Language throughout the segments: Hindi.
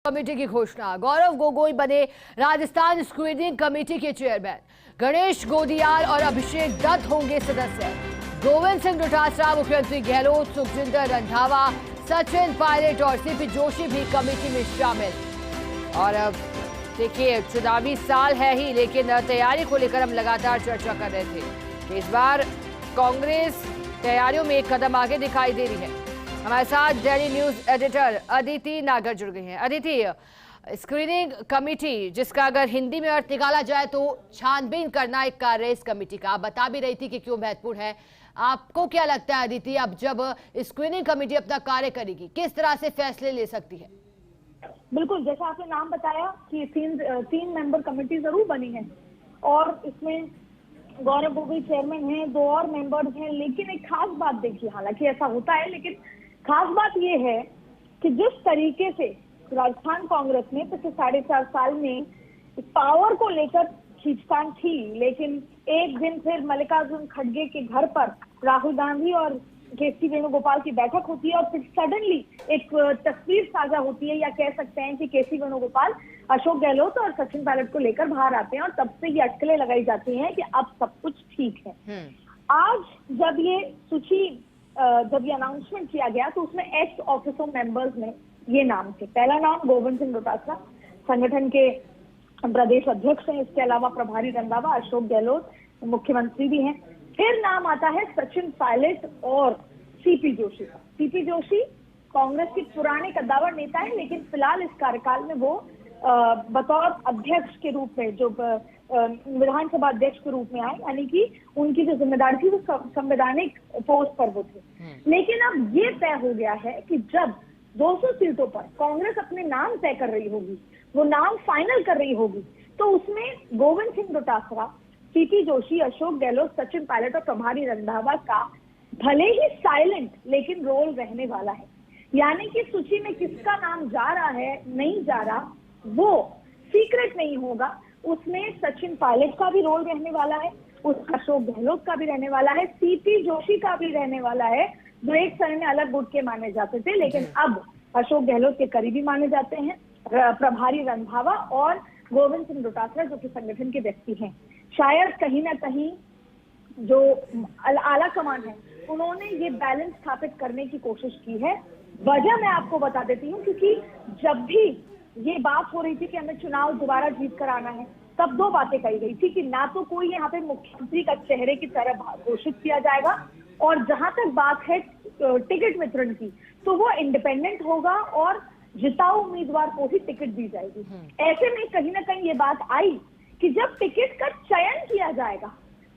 कमेटी की घोषणा। गौरव गोगोई बने राजस्थान स्क्रीनिंग कमेटी के चेयरमैन। गणेश गोदियाल और अभिषेक दत्त होंगे सदस्य। गोविंद सिंह डोटासरा, मुख्यमंत्री गहलोत, सुखजिंदर रंधावा, सचिन पायलट और सीपी जोशी भी कमेटी में शामिल। और अब देखिए, चुनावी साल है ही, लेकिन तैयारी को लेकर हम लगातार चर्चा कर रहे थे कि इस बार कांग्रेस तैयारियों में एक कदम आगे दिखाई दे रही है। हमारे साथ डेली न्यूज एडिटर अदिति नागर जुड़ गई हैं। अदिति, स्क्रीनिंग कमेटी, जिसका अगर हिंदी में अर्थ निकाला जाए तो छानबीन करना एक कार्य है इस कमेटी का, आप बता भी रही थी कि क्यों महत्वपूर्ण है। आपको क्या लगता है अदिति, अब जब स्क्रीनिंग कमेटी अपना कार्य करेगी, किस तरह से फैसले ले सकती है? बिल्कुल, जैसा आपने नाम बताया कि तीन मेंबर कमेटी जरूर बनी है और इसमें गौरव गोगोई चेयरमैन हैं, 2 और मेंबर्स हैं। लेकिन एक खास बात देखिए, हालांकि ऐसा होता है, लेकिन खास बात यह है कि जिस तरीके से राजस्थान कांग्रेस ने पिछले 4.5 साल में पावर को लेकर खींचतान थी, लेकिन एक दिन फिर मल्लिकार्जुन खड़गे के घर पर राहुल गांधी और केसी वेणुगोपाल की बैठक होती है और फिर सडनली एक तस्वीर साझा होती है, या कह सकते हैं कि केसी वेणुगोपाल अशोक गहलोत और सचिन पायलट को लेकर बाहर आते हैं और तब से ये अटकलें लगाई जाती हैं कि अब सब कुछ ठीक है। आज जब ये अनाउंसमेंट किया गया तो उसमें एक्स ऑफिसर मेंबर्स में ये नाम थे। पहला नाम गोविंद सिंह डोटासरा, संगठन के प्रदेश अध्यक्ष हैं। इसके अलावा प्रभारी रंधावा, अशोक गहलोत मुख्यमंत्री भी हैं। फिर नाम आता है सचिन पायलट और सीपी जोशी का। सीपी जोशी कांग्रेस के पुराने कद्दावर नेता है, लेकिन फिलहाल इस कार्यकाल में वो बतौर अध्यक्ष के रूप में, जो विधानसभा अध्यक्ष के रूप में आए, यानी कि उनकी जो जिम्मेदारी थी वो संवैधानिक पोस्ट पर वो थे। लेकिन अब ये तय हो गया है कि जब 200 सीटों पर कांग्रेस अपने नाम तय कर रही होगी, वो नाम फाइनल कर रही होगी, तो उसमें गोविंद सिंह डोटासरा, सीपी जोशी, अशोक गहलोत, सचिन पायलट और प्रभारी रंधावा का भले ही साइलेंट लेकिन रोल रहने वाला है। यानी कि सूची में किसका नाम जा रहा है, नहीं जा रहा, वो सीक्रेट नहीं होगा। उसमें सचिन पायलट का भी रोल रहने वाला है, उसका अशोक गहलोत का भी रहने वाला है, सीपी जोशी का भी रहने वाला है, जो एक समय में अलग गुट के माने जाते थे, लेकिन अब अशोक गहलोत के करीबी माने जाते हैं। प्रभारी रंधावा और गोविंद सिंह डोटासरा, जो कि संगठन के व्यक्ति हैं। शायद कहीं ना कहीं जो आला कमान है, उन्होंने ये बैलेंस स्थापित करने की कोशिश की है। वजह मैं आपको बता देती हूँ, क्योंकि जब भी ये बात हो रही थी कि हमें चुनाव दोबारा जीत कर आना है, तब 2 बातें कही गई थी कि ना तो कोई यहाँ पे मुख्यमंत्री का चेहरे की तरह घोषित किया जाएगा, और जहां तक बात है टिकट वितरण की, तो वो इंडिपेंडेंट होगा और जिताऊ उम्मीदवार को ही टिकट दी जाएगी। ऐसे में कहीं ना कहीं ये बात आई कि जब टिकट का चयन किया जाएगा,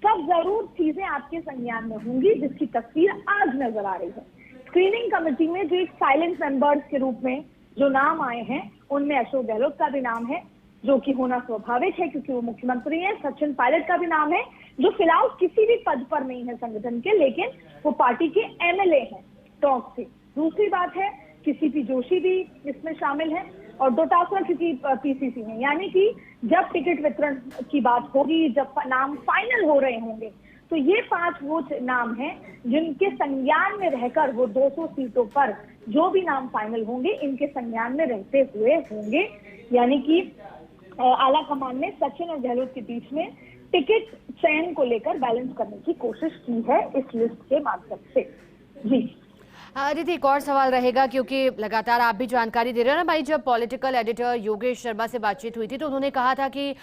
तब जरूर चीजें आपके संज्ञान में होंगी, जिसकी तस्वीर आज नजर आ रही है। स्क्रीनिंग कमेटी में जो एक साइलेंट मेंबर्स के रूप में जो नाम आए हैं, उनमें अशोक गहलोत का भी नाम है, जो कि होना स्वाभाविक है क्योंकि वो मुख्यमंत्री हैं। सचिन पायलट का भी नाम है, जो फिलहाल किसी भी पद पर नहीं है संगठन के, लेकिन वो पार्टी के एमएलए हैं टॉप से। दूसरी बात है कि सीपी जोशी भी इसमें शामिल है और डोटासरा क्योंकि पीसीसी है। यानी कि जब टिकट वितरण की बात होगी, जब नाम फाइनल हो रहे होंगे, तो ये 5 वो नाम हैं जिनके संज्ञान में रहकर वो 200 सीटों पर जो भी नाम फाइनल होंगे, इनके संज्ञान में रहते हुए होंगे। यानी कि आला कमान ने सचिन और गहलोत के बीच में टिकट चयन को लेकर बैलेंस करने की कोशिश की है इस लिस्ट के माध्यम से। जी दीदी, एक और सवाल रहेगा, क्योंकि लगातार आप भी जानकारी दे रहे हो ना भाई। जब पॉलिटिकल एडिटर योगेश शर्मा से बातचीत हुई थी तो उन्होंने कहा था कि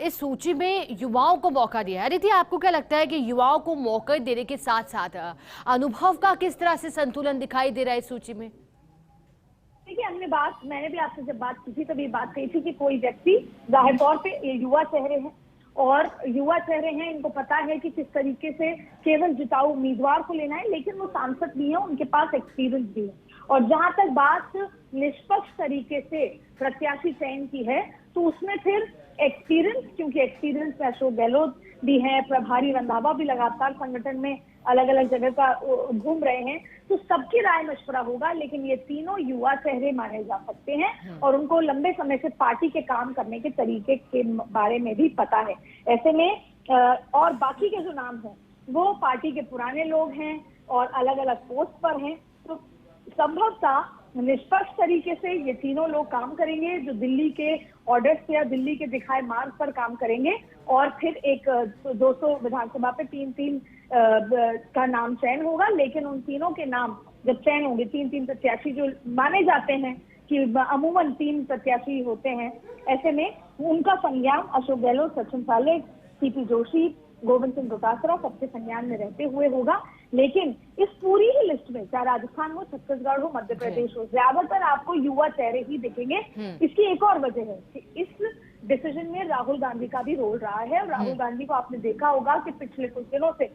इस सूची में युवाओं को मौका दिया है। दीदी, आपको क्या लगता है कि युवाओं को मौका देने के साथ साथ अनुभव का किस तरह से संतुलन दिखाई दे रहा है इस सूची में? देखिए, मैंने भी आपसे जब बात की थी तब ये बात कही थी कि कोई व्यक्ति, जाहिर तौर पे ये युवा चेहरे हैं और युवा चेहरे हैं, इनको पता है कि किस तरीके से केवल जिताऊ उम्मीदवार को लेना है, लेकिन वो सांसद भी है, उनके पास एक्सपीरियंस भी है। और जहां तक बात निष्पक्ष तरीके से प्रत्याशी चयन की है, तो उसमें फिर एक्सपीरियंस, क्योंकि एक्सपीरियंस में अशोक गहलोत भी है, प्रभारी रंधावा भी लगातार संगठन में अलग अलग जगह का घूम रहे हैं, तो सबकी राय मशवरा होगा। लेकिन ये तीनों युवा चेहरे माने जा सकते हैं और उनको लंबे समय से पार्टी के काम करने के तरीके के बारे में भी पता है। ऐसे में और बाकी के जो नाम हैं वो पार्टी के पुराने लोग हैं और अलग अलग पोस्ट पर हैं, तो संभवतः निष्पक्ष तरीके से ये तीनों लोग काम करेंगे, जो दिल्ली के ऑर्डर्स पे या दिल्ली के दिखाए मार्ग पर काम करेंगे, और फिर एक 200 विधानसभा पे 3-3 का नाम चयन होगा। लेकिन उन तीनों के नाम जब चयन होंगे, 3-3 प्रत्याशी जो माने जाते हैं कि अमूमन 3 प्रत्याशी होते हैं, ऐसे में उनका संज्ञान अशोक गहलोत, सचिन पायलट, सीपी जोशी, गोविंद सिंह डोटासरा सबके संज्ञान में रहते हुए होगा। लेकिन इस पूरी ही लिस्ट में, चाहे राजस्थान हो, छत्तीसगढ़ हो, मध्य प्रदेश हो, ज्यादातर आपको युवा चेहरे ही दिखेंगे। इसकी एक और वजह है कि इस डिसीजन में राहुल गांधी का भी रोल रहा है। और राहुल गांधी को आपने देखा होगा कि पिछले कुछ दिनों से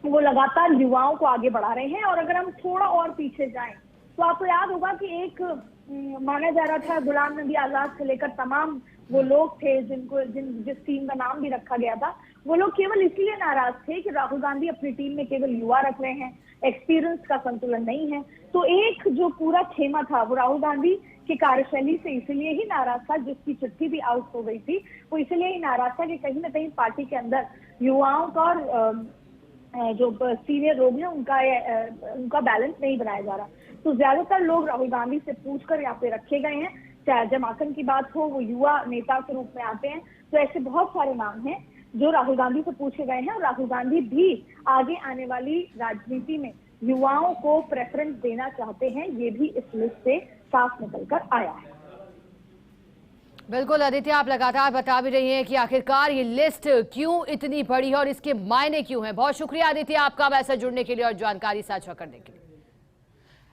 वो लगातार युवाओं को आगे बढ़ा रहे हैं। और अगर हम थोड़ा और पीछे जाएं तो आपको याद होगा कि एक माना जा रहा था गुलाम नबी आजाद से लेकर तमाम वो लोग थे जिस टीम का नाम भी रखा गया था, वो लोग केवल इसलिए नाराज थे कि राहुल गांधी अपनी टीम में केवल युवा रख रहे हैं, एक्सपीरियंस का संतुलन नहीं है। तो एक जो पूरा खेमा था वो राहुल गांधी की कार्यशैली से इसलिए ही नाराज था, जिसकी चिट्ठी भी आउट हो गई थी, वो इसलिए ही नाराज था कि कहीं ना कहीं पार्टी के अंदर युवाओं का और जो सीनियर लोग हैं उनका बैलेंस नहीं बनाया जा रहा। तो ज्यादातर लोग राहुल गांधी से पूछकर यहाँ पे रखे गए हैं। चाहे जमाकन की बात हो, वो युवा नेता के रूप में आते हैं। तो ऐसे बहुत सारे नाम हैं जो राहुल गांधी से पूछे गए हैं। और राहुल गांधी भी आगे आने वाली राजनीति में युवाओं को प्रेफरेंस देना चाहते हैं, ये भी इस लिस्ट से साफ निकल कर आया है। बिल्कुल आदित्य, आप लगातार बता भी रही हैं कि आखिरकार ये लिस्ट क्यों इतनी बड़ी है और इसके मायने क्यों हैं। बहुत शुक्रिया आदित्य आपका हमसे जुड़ने के लिए और जानकारी साझा करने के लिए।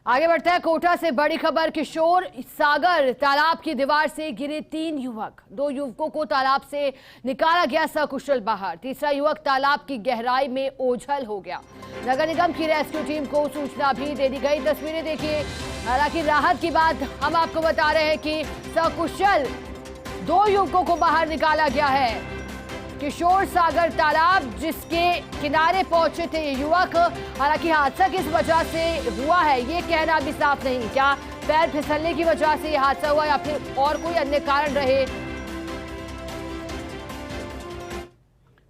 आगे बढ़ते हैं, कोटा से बड़ी खबर। किशोर सागर तालाब की दीवार से गिरे 3 युवक, 2 युवकों को तालाब से निकाला गया सकुशल बाहर। तीसरा युवक तालाब की गहराई में ओझल हो गया। नगर निगम की रेस्क्यू टीम को सूचना भी दे दी गई। तस्वीरें देखिए। हालांकि राहत की बात हम आपको बता रहे हैं कि सकुशल 2 युवकों को बाहर निकाला गया है। किशोर सागर तालाब जिसके किनारे पहुंचे थे ये युवक। हालांकि हादसा किस वजह से हुआ है ये कहना भी साफ नहीं। क्या पैर फिसलने की वजह से ये हादसा हुआ या फिर और कोई अन्य कारण रहे।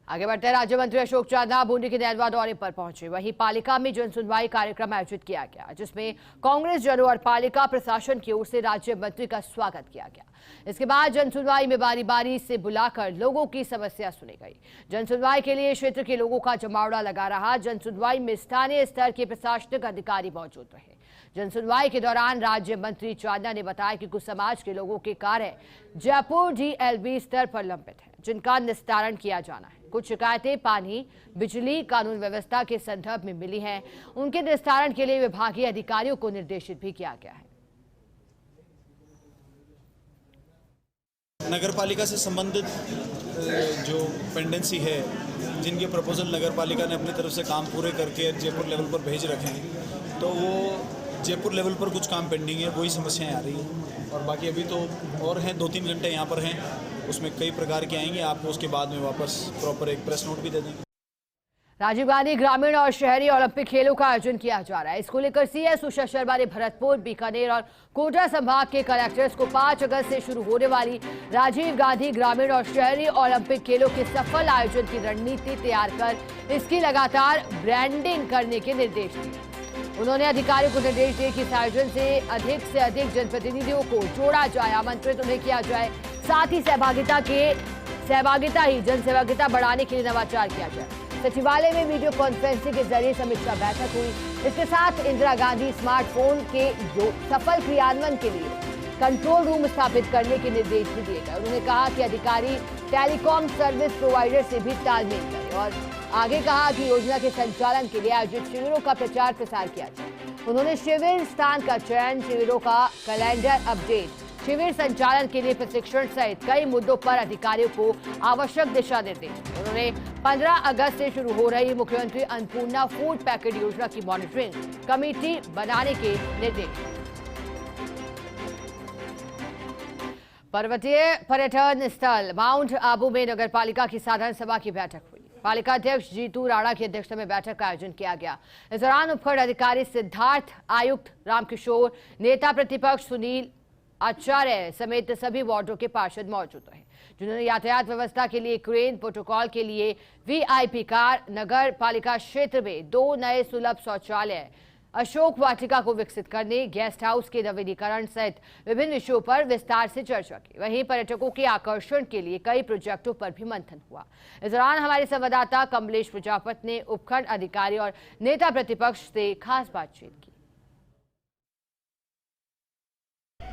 आगे बढ़ते हैं, राज्य मंत्री अशोक चांदना बूंदी के नैनवा दौरे पर पहुंचे। वहीं पालिका में जन सुनवाई कार्यक्रम आयोजित किया गया, जिसमें कांग्रेस जनों और पालिका प्रशासन की ओर से राज्य मंत्री का स्वागत किया गया। इसके बाद जन सुनवाई में बारी बारी से बुलाकर लोगों की समस्या सुनी गई। जन सुनवाई के लिए क्षेत्र के लोगों का जमावड़ा लगा रहा। जन सुनवाई में स्थानीय स्तर के प्रशासनिक अधिकारी मौजूद रहे। जन सुनवाई के दौरान राज्य मंत्री चांदना ने बताया कि कुछ समाज के लोगों के कार्य जयपुर DLB स्तर पर लंबित है, जिनका निस्तारण किया जाना है। कुछ शिकायतें पानी, बिजली, कानून व्यवस्था के संदर्भ में मिली हैं। उनके निस्तारण के लिए विभागीय अधिकारियों को निर्देशित भी किया गया है। नगरपालिका से संबंधित जो पेंडेंसी है, जिनके प्रपोजल नगरपालिका ने अपनी तरफ से काम पूरे करके जयपुर लेवल पर भेज रखे हैं, तो वो जयपुर लेवल पर कुछ काम पेंडिंग है, वही समस्याएं आ रही हैं। और बाकी अभी तो और हैं, 2-3 घंटे यहाँ पर हैं, उसमें कई प्रकार के आएंगे। आपको उसके बाद में वापस प्रॉपर एक प्रेस नोट भी दे देंगे। राजीव गांधी ग्रामीण और शहरी ओलंपिक खेलों का आयोजन किया जा रहा है। इसको लेकर CS उषा शर्मा ने भरतपुर, बीकानेर और कोटा संभाग के कलेक्टर्स को 5 अगस्त से शुरू होने वाली राजीव गांधी ग्रामीण और शहरी ओलंपिक खेलों के सफल आयोजन की रणनीति तैयार कर इसकी लगातार ब्रांडिंग करने के निर्देश दिए। उन्होंने अधिकारियों को निर्देश दिए कि इस आयोजन से अधिक जनप्रतिनिधियों को जोड़ा जाए, आमंत्रित उन्हें किया जाए। साथ ही सहभागिता ही जन सहभागिता बढ़ाने के लिए नवाचार किया जाए। सचिवालय में वीडियो कॉन्फ्रेंसिंग के जरिए समीक्षा बैठक हुई। इसके साथ इंदिरा गांधी स्मार्टफोन के सफल क्रियान्वयन के लिए कंट्रोल रूम स्थापित करने के निर्देश भी दिए गए। उन्होंने कहा कि अधिकारी टेलीकॉम सर्विस प्रोवाइडर से भी तालमेल करें और आगे कहा कि योजना के संचालन के लिए आयोजित शिविरों का प्रचार प्रसार किया जाए। उन्होंने शिविर स्थान का चयन, शिविरों का कैलेंडर अपडेट, शिविर संचालन के लिए प्रशिक्षण सहित कई मुद्दों पर अधिकारियों को आवश्यक दिशा निर्देश। उन्होंने 15 अगस्त से शुरू हो रही मुख्यमंत्री अन्नपूर्णा फूड पैकेट योजना की मॉनिटरिंग कमेटी बनाने के निर्देश। पर्वतीय पर्यटन स्थल माउंट आबू में नगर पालिका की साधारण सभा की बैठक हुई। पालिका अध्यक्ष जीतू राणा की अध्यक्षता में बैठक का आयोजन किया गया। इस दौरान उपखंड अधिकारी सिद्धार्थ, आयुक्त रामकिशोर, नेता प्रतिपक्ष सुनील आचार्य समेत सभी वार्डों के पार्षद मौजूद रहे, जिन्होंने यातायात व्यवस्था के लिए क्रेन, प्रोटोकॉल के लिए VIP कार, नगर पालिका क्षेत्र में 2 नए सुलभ शौचालय अशोक वाटिका को विकसित करने, गेस्ट हाउस के नवीनीकरण सहित विभिन्न विषयों पर विस्तार से चर्चा की। वहीं पर्यटकों के आकर्षण के लिए कई प्रोजेक्टों पर भी मंथन हुआ। इस दौरान हमारे संवाददाता कमलेश प्रजापति ने उपखंड अधिकारी और नेता प्रतिपक्ष से खास बातचीत की।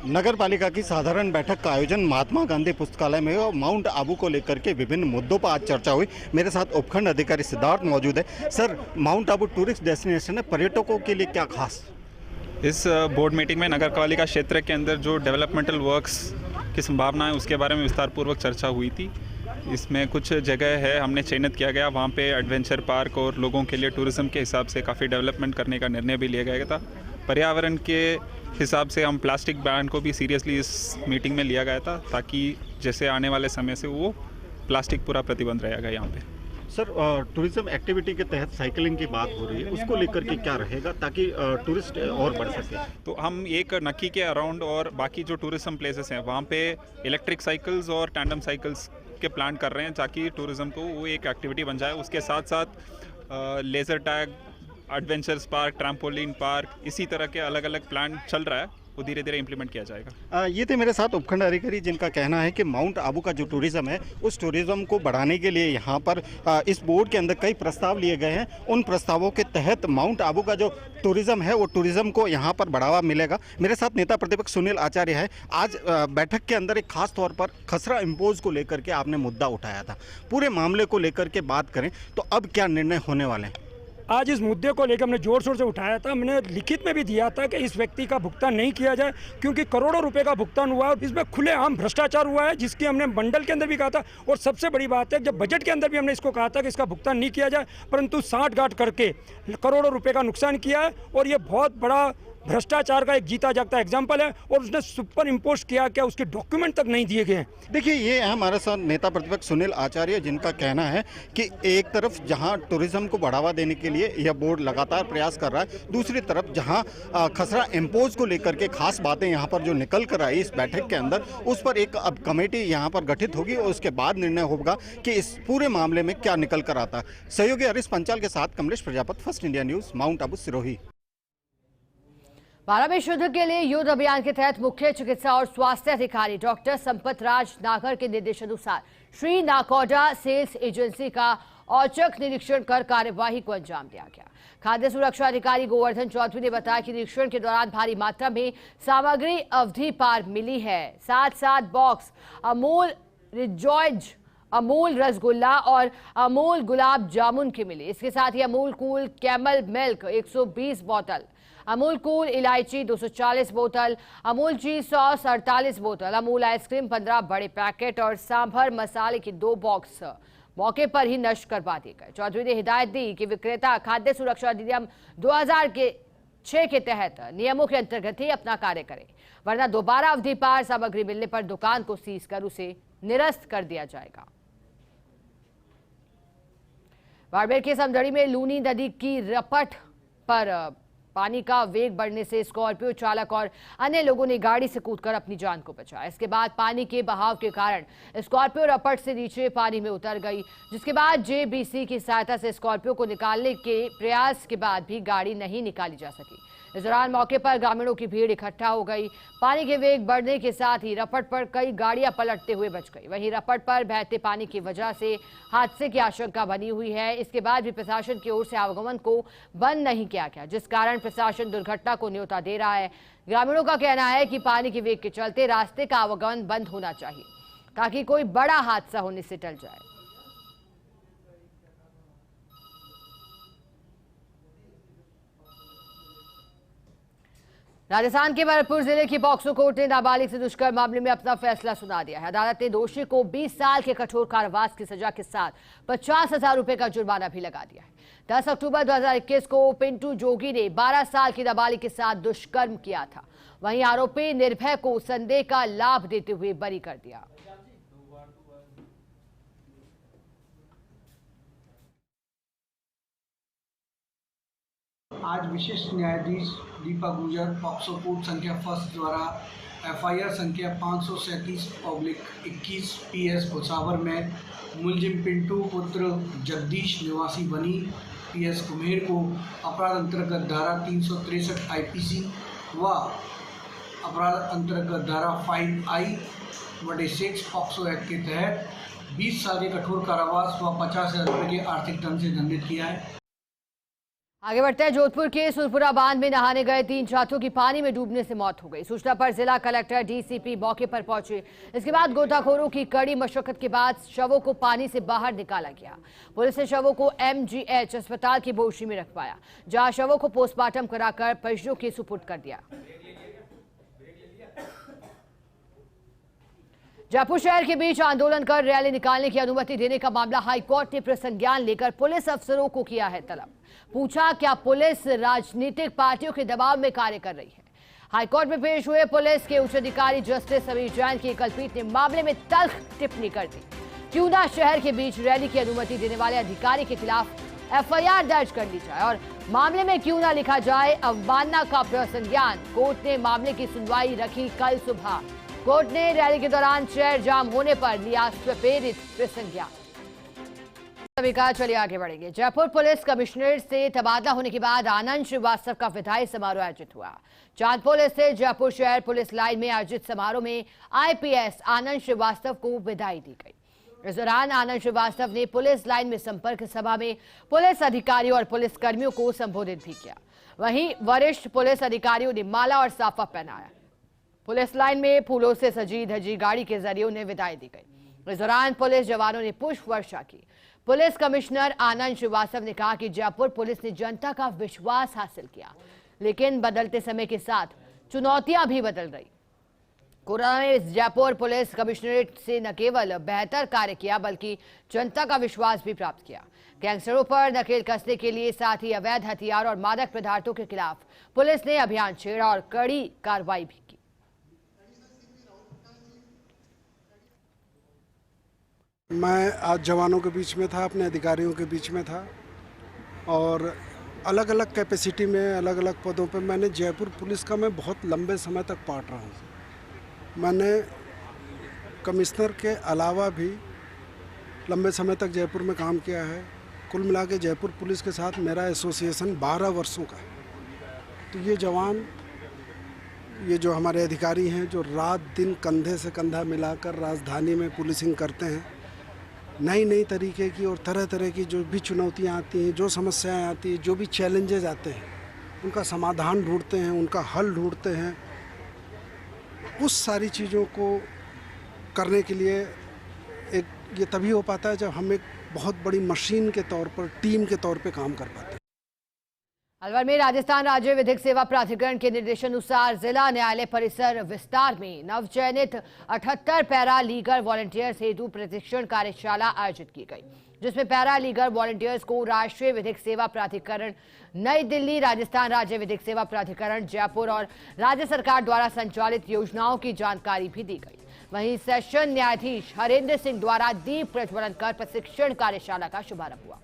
नगर पालिका की साधारण बैठक का आयोजन महात्मा गांधी पुस्तकालय में और माउंट आबू को लेकर के विभिन्न मुद्दों पर आज चर्चा हुई। मेरे साथ उपखंड अधिकारी सिद्धार्थ मौजूद है। Sir, mount Abu tourist destination है, पर्यटकों के लिए क्या खास? इस बोर्ड मीटिंग में नगर पालिका क्षेत्र के अंदर जो डेवलपमेंटल वर्क्स की संभावना है उसके बारे में विस्तारपूर्वक चर्चा हुई थी। इसमें कुछ जगह है हमने चयनित किया गया, वहाँ पे एडवेंचर पार्क और लोगों के लिए टूरिज्म के हिसाब से काफ़ी डेवलपमेंट करने का निर्णय भी लिया गया था। पर्यावरण के हिसाब से हम प्लास्टिक बैन को भी सीरियसली इस मीटिंग में लिया गया था, ताकि जैसे आने वाले समय से वो प्लास्टिक पूरा प्रतिबंध रहेगा यहाँ पे। सर, टूरिज्म एक्टिविटी के तहत साइकिलिंग की बात हो रही है, उसको लेकर के क्या रहेगा ताकि टूरिस्ट और बढ़ सके? तो हम एक नक्की के अराउंड और बाकी जो टूरिज्म प्लेसेस हैं वहाँ पे इलेक्ट्रिक साइकिल्स और टैंडम साइकिल्स के प्लान कर रहे हैं, ताकि टूरिज्म को वो एक एक्टिविटी बन जाए। उसके साथ साथ laser tag, adventures park, trampoline park, इसी तरह के अलग अलग प्लान चल रहा है, वो धीरे धीरे इंप्लीमेंट किया जाएगा। ये थे मेरे साथ उपखंड अधिकारी जिनका कहना है कि माउंट आबू का जो टूरिज्म है उस टूरिज्म को बढ़ाने के लिए यहाँ पर इस बोर्ड के अंदर कई प्रस्ताव लिए गए हैं। उन प्रस्तावों के तहत माउंट आबू का जो टूरिज्म है वो टूरिज्म को यहाँ पर बढ़ावा मिलेगा। मेरे साथ नेता प्रतिपक्ष सुनील आचार्य है। आज बैठक के अंदर एक खास तौर पर खसरा इम्पोज को लेकर के आपने मुद्दा उठाया था। पूरे मामले को लेकर के बात करें तो अब क्या निर्णय होने वाले हैं? आज इस मुद्दे को लेकर हमने जोर शोर से उठाया था। मैंने लिखित में भी दिया था कि इस व्यक्ति का भुगतान नहीं किया जाए, क्योंकि करोड़ों रुपए का भुगतान हुआ है। इसमें खुलेआम भ्रष्टाचार हुआ है, जिसकी हमने मंडल के अंदर भी कहा था। और सबसे बड़ी बात है, जब बजट के अंदर भी हमने इसको कहा था कि इसका भुगतान नहीं किया जाए, परंतु साठगांठ करके करोड़ों रुपये का नुकसान किया है। और ये बहुत बड़ा भ्रष्टाचार का एक जीता जागता एग्जाम्पल है। और उसने सुपर इम्पोज किया, क्या उसके डॉक्यूमेंट तक नहीं दिए गए हैं। देखिए, ये है हमारे साथ नेता प्रतिपक्ष सुनील आचार्य, जिनका कहना है कि एक तरफ जहां टूरिज्म को बढ़ावा देने के लिए यह बोर्ड लगातार प्रयास कर रहा है, दूसरी तरफ जहां खसरा इम्पोज को लेकर के खास बातें यहां पर जो निकल कर आई इस बैठक के अंदर, उस पर एक अब कमेटी यहां पर गठित होगी और उसके बाद निर्णय होगा कि इस पूरे मामले में क्या निकल कर आता है। सहयोगी हरीश पंचाल के साथ Kamlesh Prajapati, First India News, Mount Abu, Sirohi. 12वें शुद्ध के लिए युद्ध अभियान के तहत मुख्य चिकित्सा और स्वास्थ्य अधिकारी डॉक्टर संपत राज नागर के निर्देशानुसार श्री नाकोडा सेल्स एजेंसी का औचक निरीक्षण कर कार्यवाही को अंजाम दिया गया। खाद्य सुरक्षा अधिकारी गोवर्धन चौधरी ने बताया कि निरीक्षण के दौरान भारी मात्रा में सामग्री अवधि पार मिली है। 7 बॉक्स अमूल रिजॉइज, अमूल रसगुल्ला और अमूल गुलाब जामुन की मिली। इसके साथ ही अमूल कूल कैमल मिल्क 120 बोतल, अमूल कूल इलायची 240 बोतल, अमूल चीज सॉस 48 बोतल, अमूल आइसक्रीम 15 बड़े पैकेट और सांभर मसाले की 2 बॉक्स मौके पर ही नष्ट करवा दिए गए। चौधरी ने हिदायत दी कि विक्रेता खाद्य सुरक्षा अधिनियम 2006 के तहत नियमों के अंतर्गत ही अपना कार्य करे, वरना दोबारा अवधि पार सामग्री मिलने पर दुकान को सीज कर उसे निरस्त कर दिया जाएगा। बाड़मेर के समदड़ी में लूनी नदी की रपट पर पानी का वेग बढ़ने से स्कॉर्पियो चालक और अन्य लोगों ने गाड़ी से कूदकर अपनी जान को बचाया। इसके बाद पानी के बहाव के कारण स्कॉर्पियो रपट से नीचे पानी में उतर गई, जिसके बाद जेबीसी की सहायता से स्कॉर्पियो को निकालने के प्रयास के बाद भी गाड़ी नहीं निकाली जा सकी। इस दौरान मौके पर ग्रामीणों की भीड़ इकट्ठा हो गई। पानी के वेग बढ़ने के साथ ही रपट पर कई गाड़ियां पलटते हुए बच गई। वहीं रपट पर बहते पानी की वजह से हादसे की आशंका बनी हुई है। इसके बाद भी प्रशासन की ओर से आवागमन को बंद नहीं किया गया, जिस कारण प्रशासन दुर्घटना को न्योता दे रहा है। ग्रामीणों का कहना है कि पानी के वेग के चलते रास्ते का आवागमन बंद होना चाहिए, ताकि कोई बड़ा हादसा होने से टल जाए। राजस्थान के भरतपुर जिले की पॉक्सो कोर्ट ने नाबालिग से दुष्कर्म मामले में अपना फैसला सुना दिया है। अदालत ने दोषी को 20 साल के कठोर कारावास की सजा के साथ 50,000 रुपए का जुर्माना भी लगा दिया है। 10 अक्टूबर 2021 को पिंटू जोगी ने 12 साल की नाबालिग के साथ दुष्कर्म किया था। वहीं आरोपी निर्भय को संदेह का लाभ देते हुए बरी कर दिया। आज विशिष्ट न्यायाधीश दीपा गुर्जर पॉक्सो कोर्ट संख्या फर्स्ट द्वारा एफआईआर संख्या 537/21 PS भुसावर में मुलजिम पिंटू पुत्र जगदीश निवासी बनी PS कुम्हेर को अपराध अंतर्गत धारा 363 IPC व अपराध अंतर्गत धारा 5I/6 पॉक्सो एक्ट के तहत 20 साल के कठोर कारावास व 50,000 रुपये के आर्थिक दंड से दंडित किया है। आगे बढ़ते हैं। जोधपुर के सुरपुरा बांध में नहाने गए 3 छात्रों की पानी में डूबने से मौत हो गई। सूचना पर जिला कलेक्टर DCP मौके पर पहुंचे। इसके बाद गोताखोरों की कड़ी मशक्कत के बाद शवों को पानी से बाहर निकाला गया। पुलिस ने शवों को MGH अस्पताल की बोशी में रखवाया, जहां शवों को पोस्टमार्टम कराकर परिजनों के सुपुर्द कर दिया। जयपुर शहर के बीच आंदोलन कर रैली निकालने की अनुमति देने का मामला हाईकोर्ट ने प्रसंज्ञान लेकर पुलिस अफसरों को किया है तलब। पूछा, क्या पुलिस राजनीतिक पार्टियों के दबाव में कार्य कर रही है? हाईकोर्ट में पेश हुए पुलिस के उच्च अधिकारी जस्टिस समीर जैन की एकलपीठ ने मामले में तल्ख टिप्पणी कर दी। क्यों ना शहर के बीच रैली की अनुमति देने वाले अधिकारी के खिलाफ FIR दर्ज कर ली जाए और मामले में क्यों ना लिखा जाए अवमानना का प्रसंज्ञान। कोर्ट ने मामले की सुनवाई रखी कल सुबह। कोर्ट ने रैली के दौरान शहर जाम होने पर लिया स्वप्रेरित प्रसंज्ञान। चलिए आगे बढ़ेंगे। जयपुर पुलिस कमिश्नर से तबादला होने के बाद आनंद श्रीवास्तव का विदाई समारोह आयोजित हुआ। चांदपोल स्थित जयपुर शहर पुलिस लाइन में आयोजित समारोह में IPS आनंद श्रीवास्तव को विदाई दी गई। इस दौरान आनंद श्रीवास्तव ने पुलिस लाइन में संपर्क सभा में पुलिस अधिकारियों और पुलिस कर्मियों को संबोधित भी किया। वहीं वरिष्ठ पुलिस अधिकारियों ने माला और साफा पहनाया। पुलिस लाइन में फूलों से सजी धजी गाड़ी के जरिए उन्हें विदाई दी गई। इस दौरान पुलिस जवानों ने पुष्प वर्षा की। पुलिस कमिश्नर आनंद श्रीवास्तव ने कहा कि जयपुर पुलिस ने जनता का विश्वास हासिल किया, लेकिन बदलते समय के साथ चुनौतियां भी बदल रही। कोरोना में जयपुर पुलिस कमिश्नरेट से न केवल बेहतर कार्य किया, बल्कि जनता का विश्वास भी प्राप्त किया। गैंगस्टरों पर नकेल कसने के लिए साथ ही अवैध हथियार और मादक पदार्थों के खिलाफ पुलिस ने अभियान छेड़ा और कड़ी कार्रवाई भी की। मैं आज जवानों के बीच में था, अपने अधिकारियों के बीच में था और अलग अलग कैपेसिटी में, अलग अलग पदों पे मैंने जयपुर पुलिस का मैं बहुत लंबे समय तक पार्ट रहा हूँ। मैंने कमिश्नर के अलावा भी लंबे समय तक जयपुर में काम किया है। कुल मिला के जयपुर पुलिस के साथ मेरा एसोसिएशन 12 वर्षों का है। तो ये जवान, ये जो हमारे अधिकारी हैं, जो रात दिन कंधे से कंधा मिलाकर राजधानी में पुलिसिंग करते हैं, नई नई तरीके की और तरह तरह की जो भी चुनौतियां आती हैं, जो समस्याएं आती हैं, जो भी चैलेंजेस आते हैं, उनका समाधान ढूंढते हैं, उनका हल ढूंढते हैं। उस सारी चीज़ों को करने के लिए ये तभी हो पाता है जब हम एक बहुत बड़ी मशीन के तौर पर, टीम के तौर पर काम कर पाते हैं। अलवर में राजस्थान राज्य विधिक सेवा प्राधिकरण के निर्देशानुसार जिला न्यायालय परिसर विस्तार में नवचयनित 78 पैरा लीगल वॉलंटियर्स हेतु प्रशिक्षण कार्यशाला आयोजित की गई, जिसमें पैरा लीगल वॉलंटियर्स को राष्ट्रीय विधिक सेवा प्राधिकरण नई दिल्ली, राजस्थान राज्य विधिक सेवा प्राधिकरण जयपुर और राज्य सरकार द्वारा संचालित योजनाओं की जानकारी भी दी गई। वहीं सेशन न्यायाधीश हरेंद्र सिंह द्वारा दीप प्रज्वलन कर प्रशिक्षण कार्यशाला का शुभारंभ हुआ।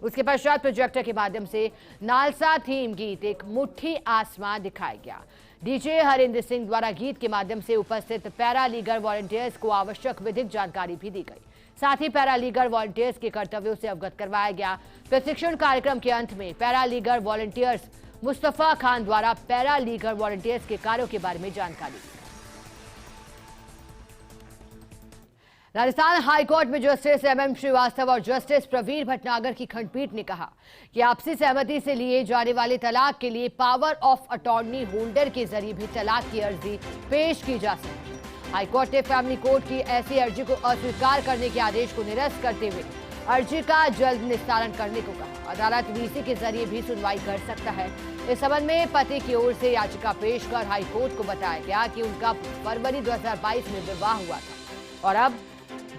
उसके पश्चात प्रोजेक्टर के माध्यम से नालसा थीम गीत एक मुट्ठी आसमां दिखाया गया। डीजे हरेंद्र सिंह द्वारा गीत के माध्यम से उपस्थित पैरा लीगल वॉलंटियर्स को आवश्यक विधिक जानकारी भी दी गई। साथ ही पैरा लीगल वॉलंटियर्स के कर्तव्यों से अवगत करवाया गया। प्रशिक्षण कार्यक्रम के अंत में para legal volunteers Mustafa Khan द्वारा पैरा लीगल वॉलंटियर्स के कार्यों के बारे में जानकारी दी। राजस्थान हाईकोर्ट में जस्टिस MM श्रीवास्तव और जस्टिस प्रवीर भटनागर की खंडपीठ ने कहा कि आपसी सहमति से लिए जाने वाले तलाक के लिए पावर ऑफ अटॉर्नी होल्डर के जरिए भी तलाक की अर्जी पेश की जा सकती है। हाईकोर्ट ने फैमिली कोर्ट की ऐसी अर्जी को अस्वीकार करने के आदेश को निरस्त करते हुए अर्जी का जल्द निस्तारण करने को कहा। अदालत VC के जरिए भी सुनवाई कर सकता है। इस संबंध में पति की ओर से याचिका पेश कर हाईकोर्ट को बताया गया कि उनका फरवरी 2022 में विवाह हुआ था और अब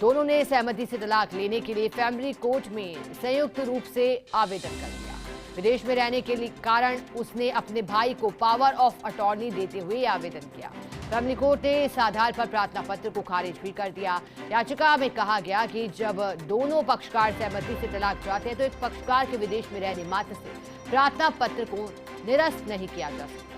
दोनों ने सहमति से तलाक लेने के लिए फैमिली कोर्ट में संयुक्त रूप से आवेदन कर दिया। विदेश में रहने के कारण उसने अपने भाई को पावर ऑफ अटॉर्नी देते हुए आवेदन किया। फैमिली कोर्ट ने इस आधार पर प्रार्थना पत्र को खारिज भी कर दिया। याचिका में कहा गया कि जब दोनों पक्षकार सहमति से तलाक चाहते हैं तो एक पक्षकार के विदेश में रहने मात्र से प्रार्थना पत्र को निरस्त नहीं किया जा सकता।